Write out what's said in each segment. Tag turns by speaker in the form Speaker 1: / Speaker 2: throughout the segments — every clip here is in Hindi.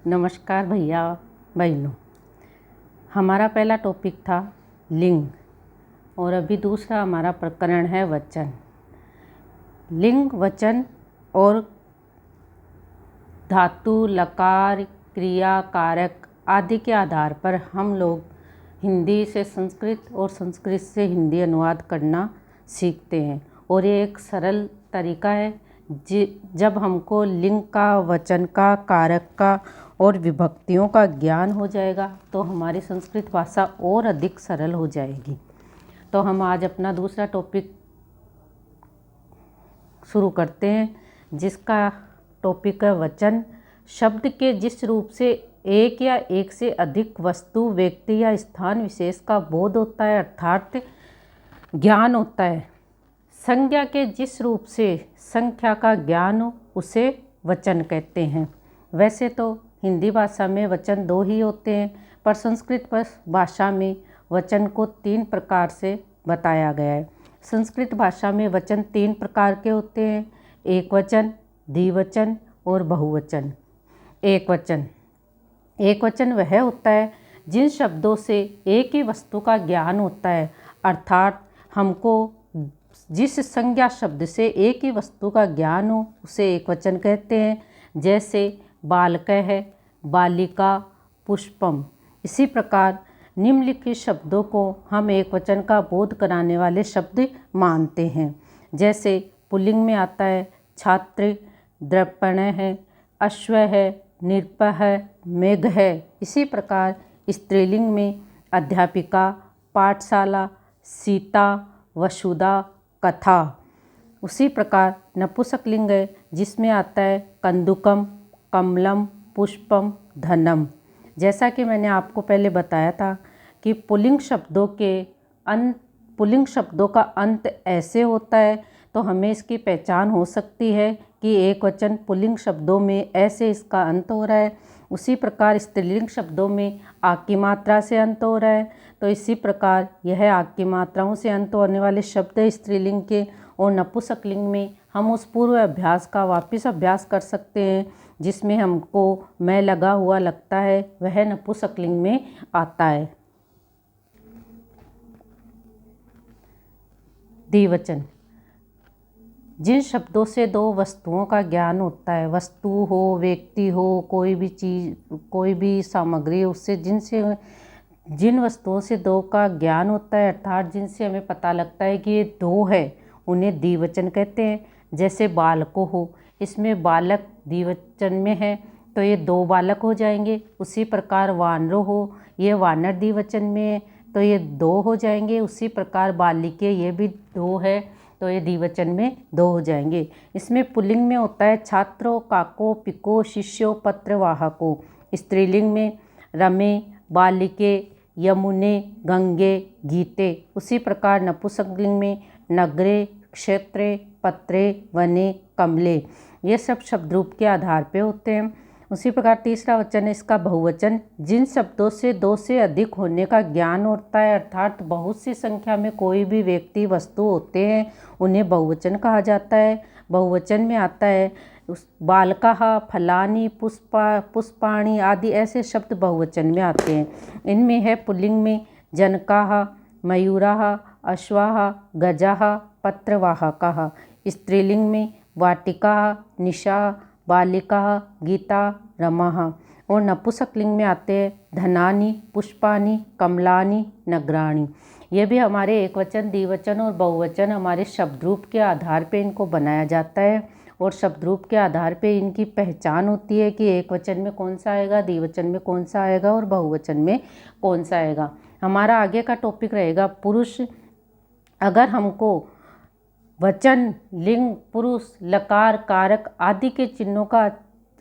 Speaker 1: नमस्कार भैया बहनों। हमारा पहला टॉपिक था लिंग और अभी दूसरा हमारा प्रकरण है वचन। लिंग, वचन और धातु, लकार, क्रिया, कारक आदि के आधार पर हम लोग हिंदी से संस्कृत और संस्कृत से हिंदी अनुवाद करना सीखते हैं और ये एक सरल तरीका है। जब हमको लिंग का, वचन का, कारक का और विभक्तियों का ज्ञान हो जाएगा तो हमारी संस्कृत भाषा और अधिक सरल हो जाएगी। तो हम आज अपना दूसरा टॉपिक शुरू करते हैं, जिसका टॉपिक है वचन। शब्द के जिस रूप से एक या एक से अधिक वस्तु, व्यक्ति या स्थान विशेष का बोध होता है अर्थात ज्ञान होता है। संज्ञा के जिस रूप से संख्या का ज्ञान हो उसे वचन कहते हैं। वैसे तो हिंदी भाषा में वचन दो ही होते हैं, पर संस्कृत भाषा में वचन को 3 प्रकार से बताया गया है। संस्कृत भाषा में वचन 3 प्रकार के होते हैं: एक वचन, द्विवचन और बहुवचन। एक वचन वह होता है जिन शब्दों से एक ही वस्तु का ज्ञान होता है, अर्थात हमको जिस संज्ञा शब्द से एक ही वस्तु का ज्ञान हो उसे एक वचन कहते हैं। जैसे बालकः है, बालिका, पुष्पम। इसी प्रकार निम्नलिखित शब्दों को हम एक वचन का बोध कराने वाले शब्द मानते हैं। जैसे पुल्लिंग में आता है छात्र, दर्पणः है, अश्व है, नृपः है, मेघ है। इसी प्रकार स्त्रीलिंग में अध्यापिका, पाठशाला, सीता, वसुधा, कथा। उसी प्रकार नपुंसकलिंग है जिसमें आता है कंदुकम, कमलम, पुष्पम, धनम। जैसा कि मैंने आपको पहले बताया था कि पुल्लिंग शब्दों का अंत ऐसे होता है तो हमें इसकी पहचान हो सकती है कि एक वचन पुल्लिंग शब्दों में ऐसे इसका अंत हो रहा है। उसी प्रकार स्त्रीलिंग शब्दों में आ की मात्रा से अंत हो रहा है, तो इसी प्रकार यह आ की मात्राओं से अंत होने वाले शब्द स्त्रीलिंग के। और नपुंसकलिंग में हम उस पूर्व अभ्यास का वापस अभ्यास कर सकते हैं जिसमें हमको मैं लगा हुआ लगता है, वह नपुंसकलिंग में आता है। द्विवचन जिन शब्दों से 2 वस्तुओं का ज्ञान होता है, वस्तु हो, व्यक्ति हो, कोई भी चीज़, कोई भी सामग्री हो, उससे जिन वस्तुओं से 2 का ज्ञान होता है अर्थात जिनसे हमें पता लगता है कि ये 2 है, उन्हें द्विवचन कहते हैं। जैसे बालको हो, इसमें बालक द्विवचन में है तो ये 2 बालक हो जाएंगे। उसी प्रकार वानरो हो, ये वानर द्विवचन में है तो ये 2 हो जाएंगे। उसी प्रकार बालिके, ये भी 2 है तो ये द्विवचन में 2 हो जाएंगे। इसमें पुल्लिंग में होता है छात्रो, काको, पिको, शिष्यो, पत्रवाहको। स्त्रीलिंग में रमे, बालिके, यमुने, गंगे, गीते। उसी प्रकार नपुंसकलिंग में नगरे, क्षेत्रे, पत्रे, वने, कमले। ये सब शब्द रूप के आधार पे होते हैं। उसी प्रकार तीसरा वचन है इसका बहुवचन, जिन शब्दों से 2 से अधिक होने का ज्ञान होता है अर्थात बहुत सी संख्या में कोई भी व्यक्ति, वस्तु होते हैं, उन्हें बहुवचन कहा जाता है। बहुवचन में आता है बालकाः, फलानि, पुष्पाणि आदि ऐसे शब्द बहुवचन में आते हैं। इनमें है पुल्लिंग में जनकाः, मयूराः, अश्वाः, गजाः, पत्रवाहकाः। स्त्रीलिंग में वाटिकाः, निशाः, बालिकाः, गीता, रमाः। और नपुंसकलिंग में आते हैं धनानि, पुष्पानि, कमलानि, नगराणि। ये भी हमारे एक वचन, द्विवचन और बहुवचन हमारे शब्द रूप के आधार पे इनको बनाया जाता है और शब्द रूप के आधार पे इनकी पहचान होती है कि एक वचन में कौन सा आएगा, द्विवचन में कौन सा आएगा और बहुवचन में कौन सा आएगा। हमारा आगे का टॉपिक रहेगा पुरुष। अगर हमको वचन, लिंग, पुरुष, लकार, कारक आदि के चिन्हों का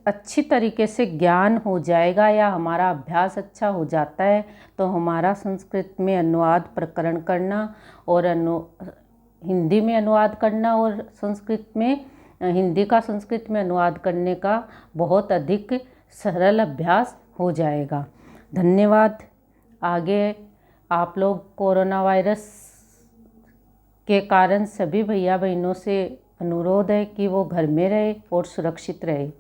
Speaker 1: अच्छी तरीके से ज्ञान हो जाएगा या हमारा अभ्यास अच्छा हो जाता है तो हमारा संस्कृत में अनुवाद प्रकरण करना और हिंदी में अनुवाद करना और हिंदी का संस्कृत में अनुवाद करने का बहुत अधिक सरल अभ्यास हो जाएगा। धन्यवाद। आगे आप लोग कोरोना वायरस के कारण सभी भैया बहनों से अनुरोध है कि वो घर में रहे और सुरक्षित रहे।